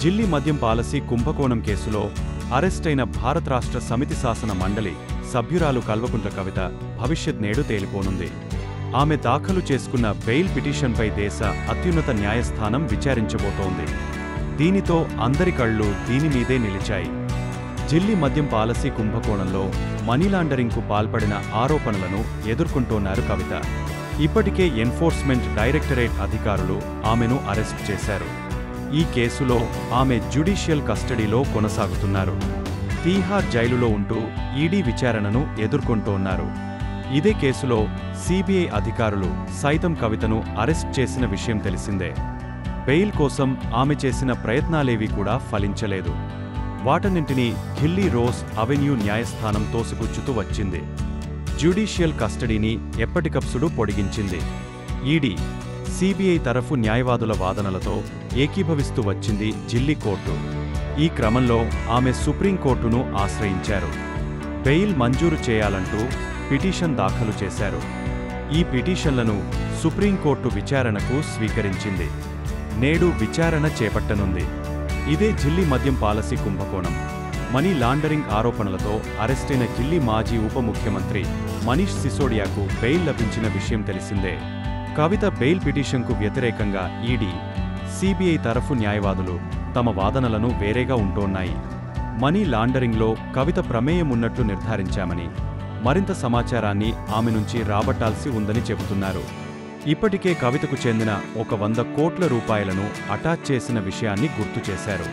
ఢిల్లీ మద్యం పాలసీ కుంభకోణం కేసులో అరెస్టైన భారత రాష్ట్ర సమితి శాసన మండలి సభ్యురాలు కల్వకుంట్ల కవిత భవిష్యత్ నేడు తేలిపోనుంది. ఆమె దాఖలు చేసుకున్న బెయిల్ పిటిషన్పై దేశ అత్యున్నత న్యాయస్థానం విచారించబోతోంది. దీనితో అందరి కళ్ళు దీనిమీదే నిలిచాయి. ఢిల్లీ మద్యం పాలసీ కుంభకోణంలో మనీ లాండరింగ్కు పాల్పడిన ఆరోపణలను ఎదుర్కొంటోన్నారు కవిత. ఇప్పటికే ఎన్ఫోర్స్మెంట్ డైరెక్టరేట్ అధికారులు ఆమెను అరెస్ట్ చేశారు. ఈ కేసులో ఆమె జ్యుడిషియల్ కస్టడీలో కొనసాగుతున్నారు. తీహార్ జైలులో ఉంటూ ఈడీ విచారణను ఎదుర్కొంటోన్నారు. ఇదే కేసులో సిబిఐ అధికారులు సైతం కవితను అరెస్ట్ చేసిన విషయం తెలిసిందే. బెయిల్ కోసం ఆమె చేసిన ప్రయత్నాలేవీ కూడా ఫలించలేదు. వాటన్నింటినీ ఢిల్లీ రోజ్ అవెన్యూ న్యాయస్థానం తోసిపుచ్చుతూ వచ్చింది. జ్యుడిషియల్ కస్టడీని ఎప్పటికప్పుడు పొడిగించింది. ఈడీ, సిబిఐ తరఫు న్యాయవాదుల వాదనలతో ఏకీభవిస్తూ వచ్చింది ఢిల్లీ కోర్టు. ఈ క్రమంలో ఆమె సుప్రీంకోర్టును ఆశ్రయించారు. బెయిల్ మంజూరు చేయాలంటూ పిటిషన్ దాఖలు చేశారు. ఈ పిటిషన్లను సుప్రీంకోర్టు విచారణకు స్వీకరించింది. నేడు విచారణ చేపట్టనుంది. ఇదే ఢిల్లీ మద్యం పాలసీ కుంభకోణం. మనీ లాండరింగ్ ఆరోపణలతో అరెస్టైన ఢిల్లీ మాజీ ఉప ముఖ్యమంత్రి మనీష్ సిసోడియాకు బెయిల్ లభించిన విషయం తెలిసిందే. కవిత బెయిల్ పిటిషన్కు వ్యతిరేకంగా ఈడీ, సిబిఐ తరఫు న్యాయవాదులు తమ వాదనలను వేరేగా ఉంటోన్నాయి. మనీ లాండరింగ్లో కవిత ప్రమేయం ఉన్నట్లు నిర్ధారించామని, మరింత సమాచారాన్ని ఆమె నుంచి రాబట్టాల్సి ఉందని చెబుతున్నారు. ఇప్పటికే కవితకు చెందిన 100 కోట్ల రూపాయలను అటాచ్ చేసిన విషయాన్ని గుర్తు చేశారు.